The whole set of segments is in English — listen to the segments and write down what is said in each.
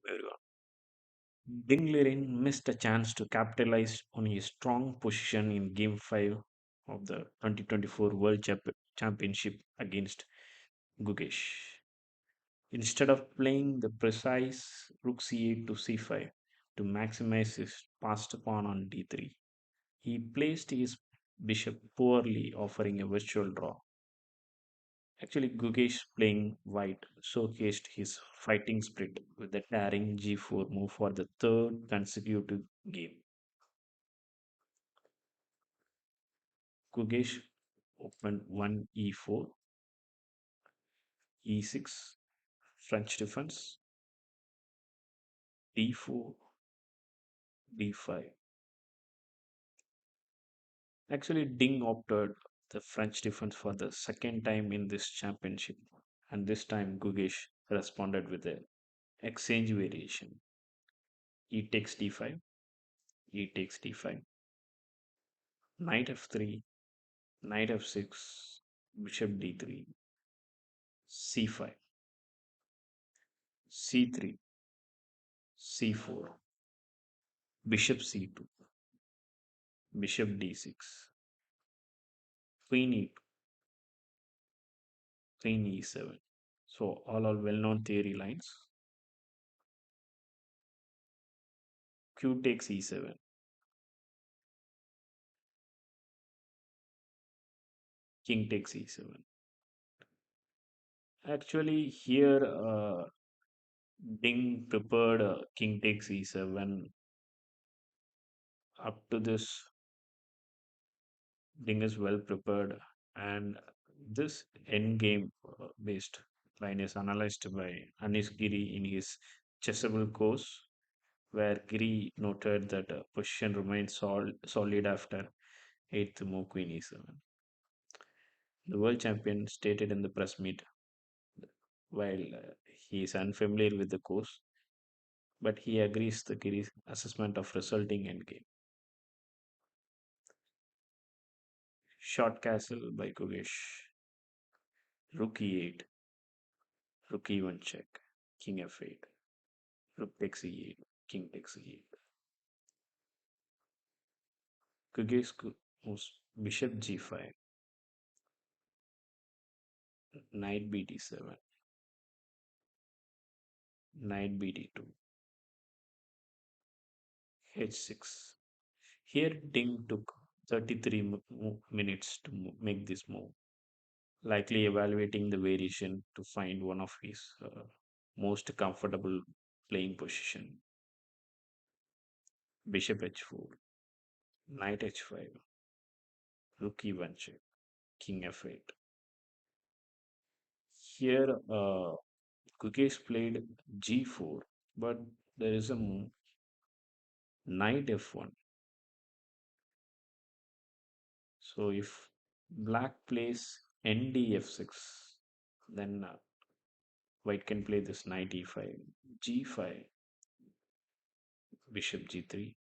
everyone. Ding Liren missed a chance to capitalize on his strong position in Game 5 of the 2024 Championship against Gukesh. Instead of playing the precise rook c8 to c5 to maximize his passed pawn on d3, he placed his bishop poorly, offering a virtual draw. Actually, Gukesh playing white showcased his fighting spirit with the daring g4 move for the third consecutive game. Gukesh opened 1 e4, e6, French defense, d4, d5. Actually, Ding opted the French defense for the second time in this championship, and this time Gukesh responded with a exchange variation: e takes d5, e takes d5, knight f3, knight f6, bishop d3, c5, c3, c4, bishop c2, bishop d6, queen e2, queen e7. So all are well-known theory lines. Q takes e7, king takes e7. Actually, here Ding prepared king takes e7. Up to this, Ding is well prepared, and this endgame based line is analyzed by Anish Giri in his Chessable course, where Giri noted that position remains solid after 8th move queen e7. The world champion stated in the press meet, while he is unfamiliar with the course, but he agrees the Giri's assessment of resulting endgame. Short castle by Gukesh. Rook e8, rook e1 check, king f8, rook takes e8, king takes e8. Gukesh moves bishop g5, knight bd7, knight bd2, h6. Here Ding took 33 minutes to make this move, likely evaluating the variation to find one of his most comfortable playing position. Bishop h4, knight h5, rook e1 check, king f8. Here, Gukesh played g4, but there is a knight f1. So if black plays ndf6, then white can play this knight e5, g5, bishop g3,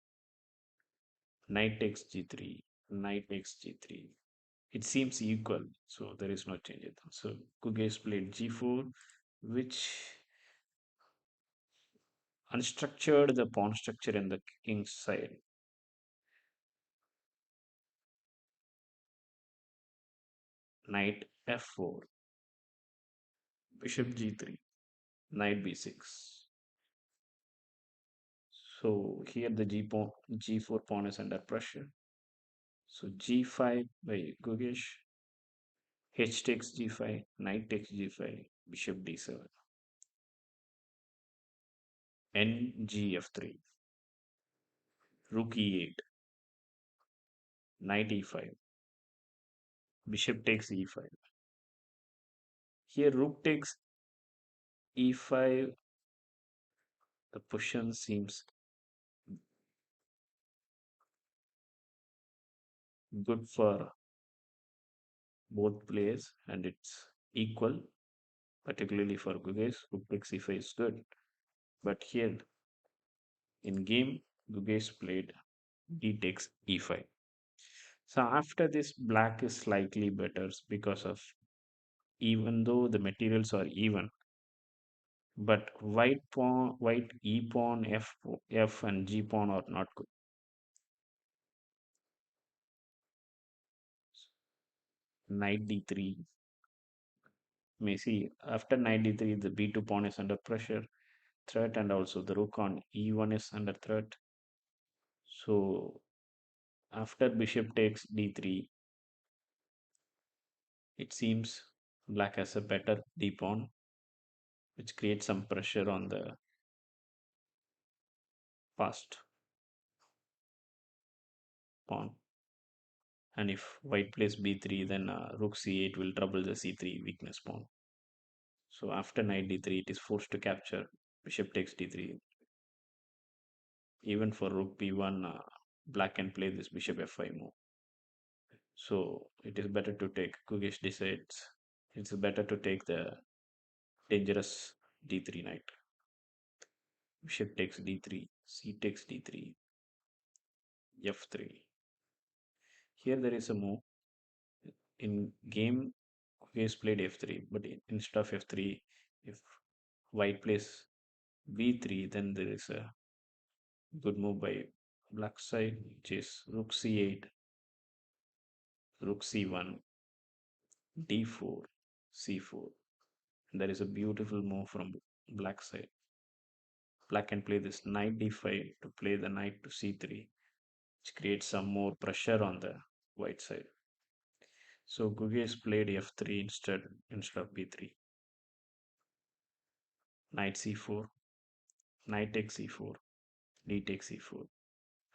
knight takes g3, knight takes g3. It seems equal, so there is no change. So Gukesh played g4, which unstructured the pawn structure in the king's side. Knight f4, bishop g3, knight b6. So here the g4 pawn is under pressure. So g5 by Gukesh, h takes g5, knight takes g5, bishop d7, ngf3, rook e8, knight e5, bishop takes e5. Here rook takes e5. The position seems good for both players, and it's equal, particularly for Gukesh. Rook takes e5 is good. But here in game, Gukesh played d takes e5. So after this, black is slightly better because of, even though the materials are even, But white e pawn, f and g pawn are not good. Knight d3. May see after knight d3, the b2 pawn is under pressure, threat, and also the rook on e1 is under threat. So after bishop takes d3, it seems black has a better d pawn, which creates some pressure on the fast pawn. And if white plays b3, then rook c8 will trouble the c3 weakness pawn. So after knight d3, it is forced to capture. Bishop takes d3. Even for rook b1, black can play this bishop f5 move. So it is better to take. Gukesh decides it's better to take the dangerous d3 knight. Bishop takes d3, c takes d3, f3. Here there is a move in game. Gukesh played f3, but instead of f3, if white plays b3, then there is a good move by black side, which is rook c8, rook c1, d4, c4. And there is a beautiful move from black side. Black can play this knight d5 to play the knight to c3, which creates some more pressure on the white side. So Gugesh played f3 instead of b3. Knight c4, knight takes c4, d takes c4.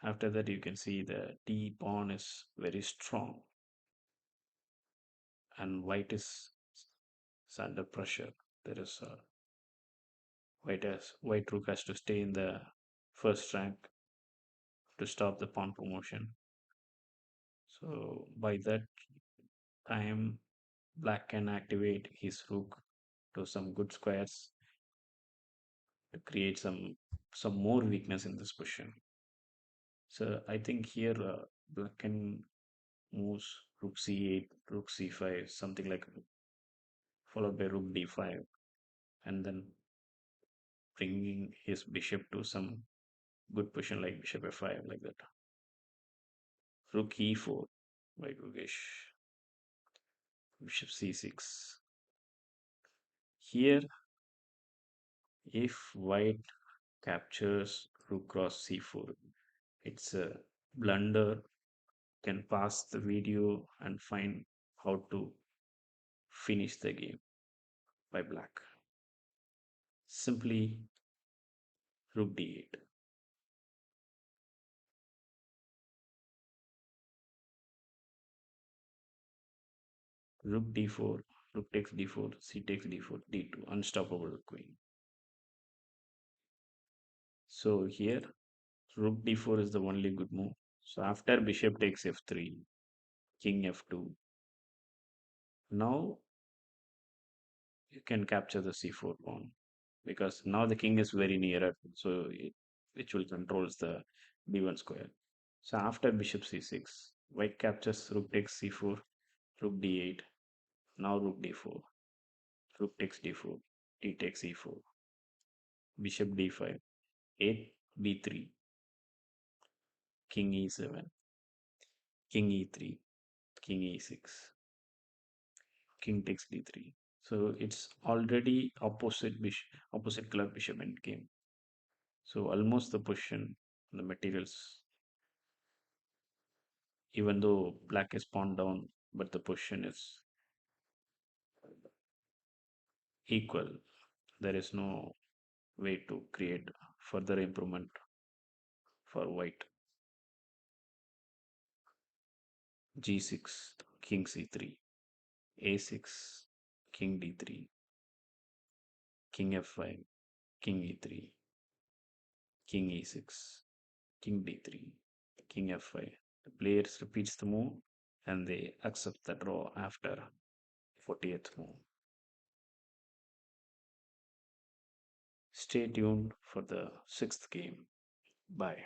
After that, you can see the d pawn is very strong, and is under pressure. There is a white rook has to stay in the first rank to stop the pawn promotion. So by that time, black can activate his rook to some good squares to create some more weakness in this position. So I think here black can moves rook c8, rook c5, something like followed by rook d5, and then bringing his bishop to some good position like bishop f5, like that. Rook e4 by Gukesh, bishop c6. Here, if white captures rook cross c4, it's a blunder. Can pause the video and find how to finish the game by black. Simply rook d8. Rook d4, rook takes d4, c takes d4, d2, unstoppable queen. So here, rook d4 is the only good move. So after bishop takes f3, king f2, now you can capture the c4 pawn because now the king is very near it, so which will controls the b1 square. So after bishop c6, white captures rook takes c4, rook d8, now rook d4, rook takes d4, d takes e4, bishop d5, 8 b3, king e7, king e3, king e6, king takes d3. So it's already opposite color bishop endgame. So almost the position, the materials, even though black is pawned down, but the position is equal. There is no way to create further improvement for white. g6, king c3, a6, king d3, king f5, king e3, king e6, king d3, king f5. The players repeats the move and they accept the draw after 40th move. Stay tuned for the sixth game. Bye.